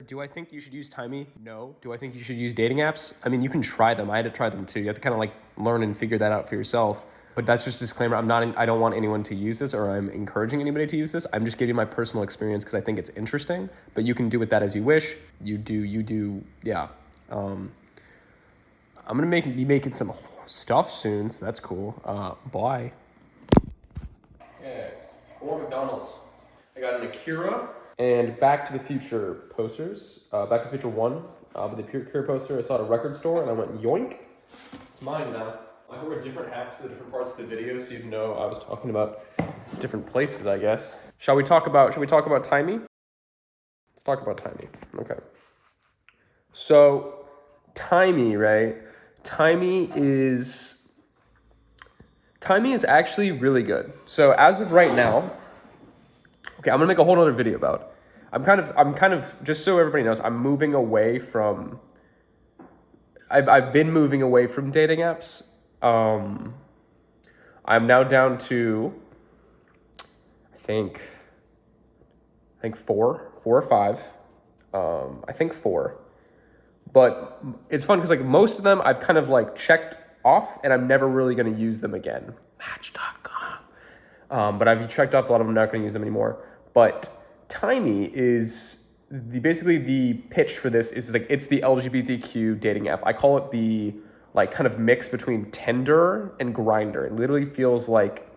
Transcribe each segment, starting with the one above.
Do I think you should use Taimi? No. Do I think you should use dating apps? I mean, you can try them. I had to try them too. You have to kind of like learn and figure that out for yourself. But that's just a disclaimer. I don't want anyone to use this, or I'm encouraging anybody to use this. I'm just giving my personal experience because I think it's interesting. But you can do with that as you wish. You do. Yeah. I'm gonna be making some stuff soon, so that's cool. Bye. Yeah. Or McDonald's. I got an Akira and Back to the Future posters. Back to the Future 1. But the Akira poster I saw at a record store and I went yoink. It's mine now. I can wear different hats for the different parts of the video so you know I was talking about different places, I guess. Shall we talk about Taimi? Let's talk about Taimi. Okay. So Taimi, right? Taimi is actually really good. So as of right now, okay, I'm gonna make a whole other video about it. I'm kind of just so everybody knows, I'm moving away from. I've been moving away from dating apps. I'm now down to, I think 4 or 5. I think 4. But it's fun because like most of them I've kind of like checked off and I'm never really going to use them again. Match.com. But I've checked off a lot of them, I'm not going to use them anymore. But Taimi is basically the pitch for this is like it's the LGBTQ dating app. I call it the like kind of mix between Tinder and Grindr. It literally feels like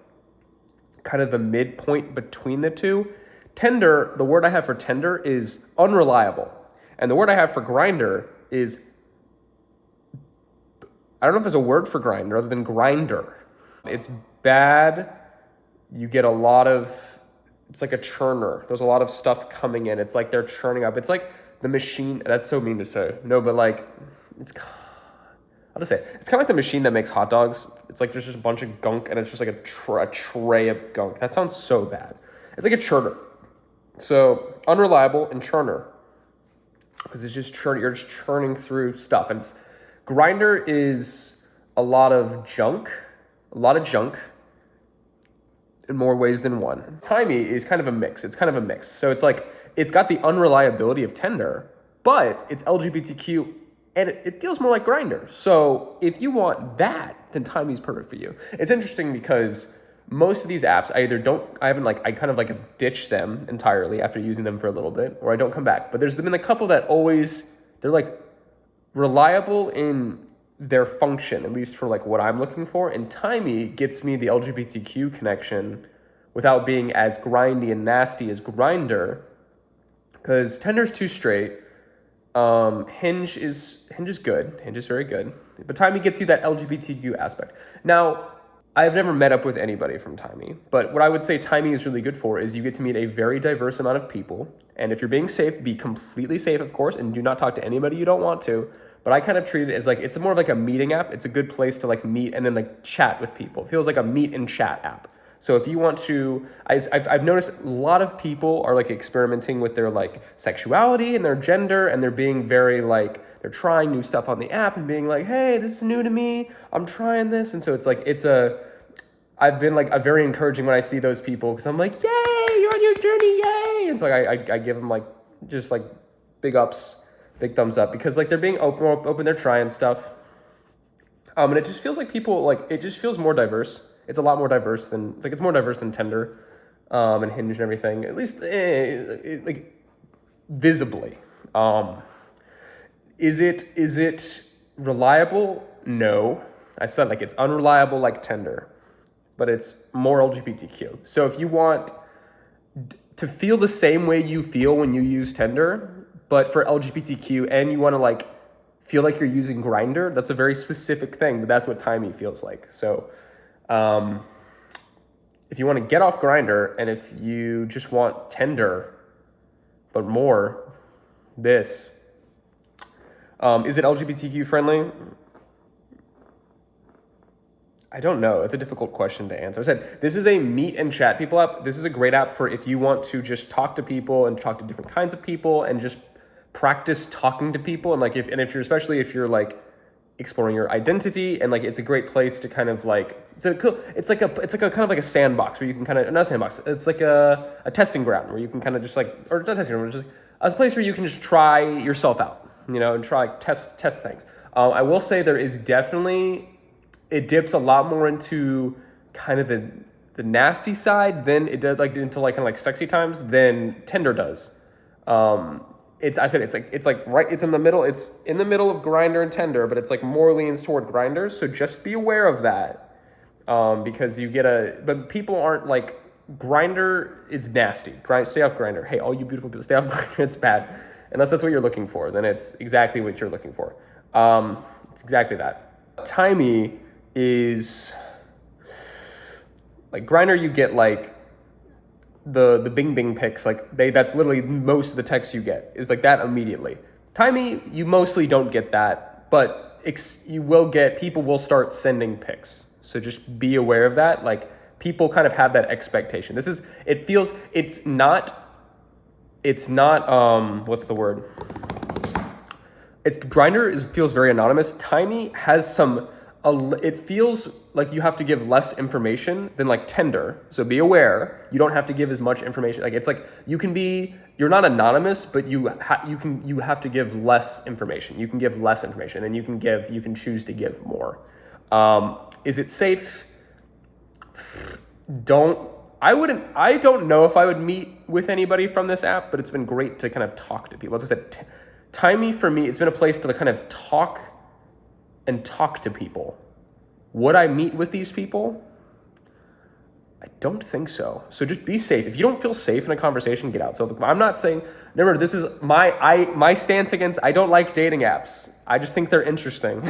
kind of the midpoint between the two. Tinder, the word I have for Tinder is unreliable. And the word I have for Grindr is, I don't know if there's a word for Grindr other than grinder. It's bad. You get a lot of, it's like a churner. There's a lot of stuff coming in. It's like they're churning up. It's like the machine, that's so mean to say. No, but like, I'll just say, it's kind of like the machine that makes hot dogs. It's like there's just a bunch of gunk and it's just like a tray of gunk. That sounds so bad. It's like a churner. So unreliable and churner. Because it's just churning, you're just churning through stuff. And Grindr is a lot of junk in more ways than one. Taimi is kind of a mix. It's kind of a mix. So it's like, it's got the unreliability of Tinder, but it's LGBTQ and it feels more like Grindr. So if you want that, then Taimi is perfect for you. It's interesting because most of these apps, I kind of ditch them entirely after using them for a little bit, or I don't come back. But there's been a couple that they're like reliable in their function, at least for like what I'm looking for. And Taimi gets me the LGBTQ connection without being as grindy and nasty as Grindr, because Tinder's too straight. Hinge is good. Hinge is very good. But Taimi gets you that LGBTQ aspect. Now, I've never met up with anybody from Taimi, but what I would say Taimi is really good for is you get to meet a very diverse amount of people. And if you're being safe, be completely safe, of course, and do not talk to anybody you don't want to. But I kind of treat it as like, it's more of like a meeting app. It's a good place to like meet and then like chat with people. It feels like a meet and chat app. So if you want to, I've noticed a lot of people are like experimenting with their like sexuality and their gender, and they're being very like, they're trying new stuff on the app and being like, hey, this is new to me. I'm trying this. And so it's like, I've been like very encouraging when I see those people because I'm like, yay, you're on your journey, yay. And so I give them like, just like big ups, big thumbs up because like they're being open, they're trying stuff. And it just feels like people like, it just feels more diverse. It's a lot more diverse than, it's more diverse than Tinder and Hinge and everything, at least like visibly. Is it reliable? No. I said like it's unreliable like Tinder, but it's more LGBTQ. So if you want to feel the same way you feel when you use Tinder, but for LGBTQ, and you want to like feel like you're using Grindr, that's a very specific thing, but that's what Taimi feels like. So if you want to get off Grindr, and if you just want Tinder, but more, this. Is it LGBTQ friendly? I don't know. It's a difficult question to answer. I said, this is a meet and chat people app. This is a great app for if you want to just talk to people and talk to different kinds of people and just practice talking to people. And like, especially if you're like exploring your identity, and like, it's a great place to kind of like, it's like a kind of like a sandbox where you can kind of, not a sandbox, it's like a testing ground where you can kind of just like, or not testing ground, just as a place where you can just try yourself out, and try test things. I will say there is definitely, it dips a lot more into kind of the nasty side than it does, like into like kind of like sexy times than Tinder does. It's in the middle. It's in the middle of Grindr and Tinder, but it's like more leans toward Grindr. So just be aware of that, because but people aren't like, Grindr is nasty. Stay off Grindr. Hey, all you beautiful people, stay off Grindr. It's bad, unless that's what you're looking for. Then it's exactly what you're looking for. It's exactly that. Taimi is like Grindr. You get like the bing bing pics, like that's literally most of the text you get is like that immediately. Taimi, you mostly don't get that, but people will start sending pics. So just be aware of that. Like, people kind of have that expectation. It's not what's the word? Grindr feels very anonymous. Taimi has it feels like you have to give less information than like Tinder. So be aware, you don't have to give as much information. Like, it's like you're not anonymous, but you have to give less information. You can give less information, and you can choose to give more. Is it safe? I don't know if I would meet with anybody from this app, but it's been great to kind of talk to people. As I said, Taimi for me, it's been a place to kind of talk to people. Would I meet with these people? I don't think so. So just be safe. If you don't feel safe in a conversation, get out. So I'm not saying, remember, this is my stance against, I don't like dating apps. I just think they're interesting.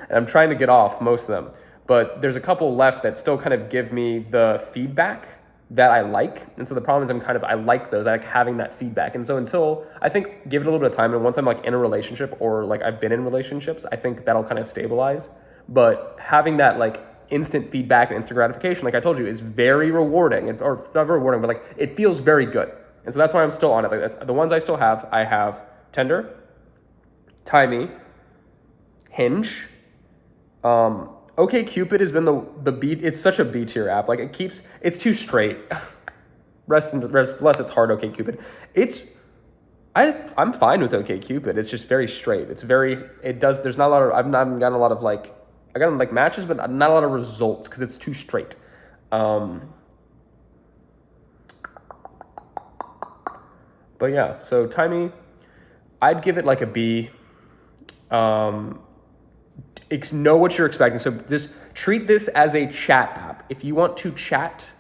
And I'm trying to get off most of them. But there's a couple left that still kind of give me the feedback that I like. And so the problem is I like those. I like having that feedback. And so until, I think, give it a little bit of time. And once I'm like in a relationship, or like I've been in relationships, I think that'll kind of stabilize. But having that like instant feedback and instant gratification, like I told you, is very rewarding. Or not very rewarding, but like it feels very good. And so that's why I'm still on it. Like, the ones I still have, I have Tinder, Taimi, Hinge, OkCupid has been the B. It's such a B tier app. Like, it's too straight. Bless its heart, OkCupid. I'm fine with OkCupid. It's just very straight. There's not a lot of, I've not gotten a lot of like, I got like matches, but not a lot of results because it's too straight. But yeah, so Taimi, I'd give it like a B. Know what you're expecting. So just treat this as a chat app. If you want to chat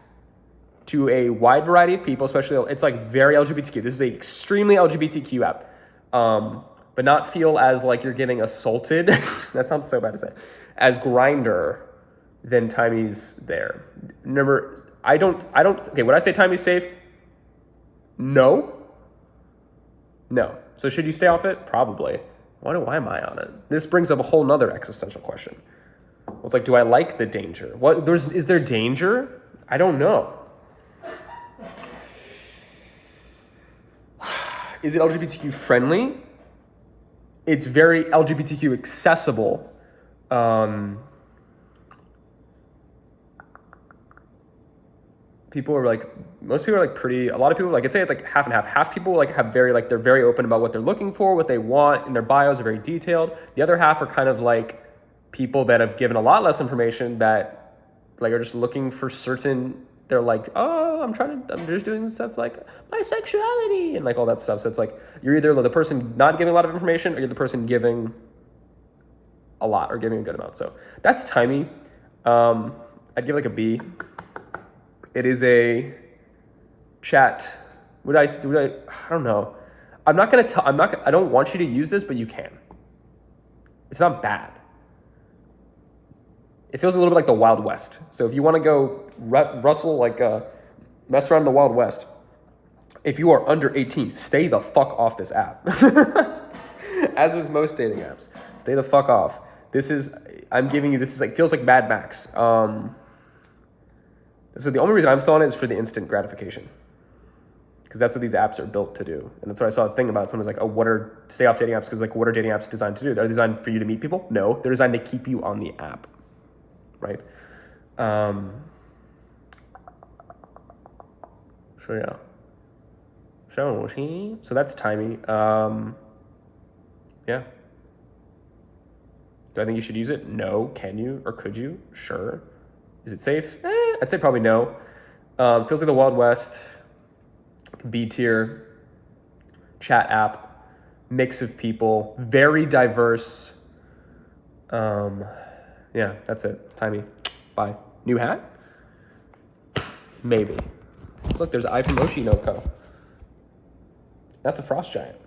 to a wide variety of people, especially, it's like very LGBTQ. This is an extremely LGBTQ app. But not feel as like you're getting assaulted. That sounds so bad to say. As Grindr, then Taimi's there. Remember, okay, would I say Taimi's safe? No. So should you stay off it? Probably. Why am I on it? This brings up a whole nother existential question. It's like, do I like the danger? Is there danger? I don't know. Is it LGBTQ friendly? It's very LGBTQ accessible. Most people are like a lot of people, like, I'd say it's like half and half. Half people like they're very open about what they're looking for, what they want, and their bios are very detailed. The other half are kind of like people that have given a lot less information, that like are just looking for certain, they're like, oh, I'm just doing stuff like my sexuality and like all that stuff. So it's like, you're either the person not giving a lot of information, or you're the person giving a lot or giving a good amount. So that's Taimi. I'd give like a B. It is a chat. I don't know. I don't want you to use this, but you can. It's not bad. It feels a little bit like the Wild West. So if you want to go mess around in the Wild West, if you are under 18, stay the fuck off this app. As is most dating apps. Stay the fuck off. Feels like Mad Max. So the only reason I'm still on it is for the instant gratification, because that's what these apps are built to do. And that's what I saw a thing about. Someone was like, oh, stay off dating apps, because like, what are dating apps designed to do? They're designed for you to meet people? No, they're designed to keep you on the app, right? So So that's Taimi. Yeah. Do I think you should use it? No. Can you or could you? Sure. Is it safe? I'd say probably no. Feels like the Wild West. B tier. Chat app. Mix of people. Very diverse. Yeah, that's it. Taimi. Bye. New hat? Maybe. Look, there's an eye from Oshinoko. That's a frost giant.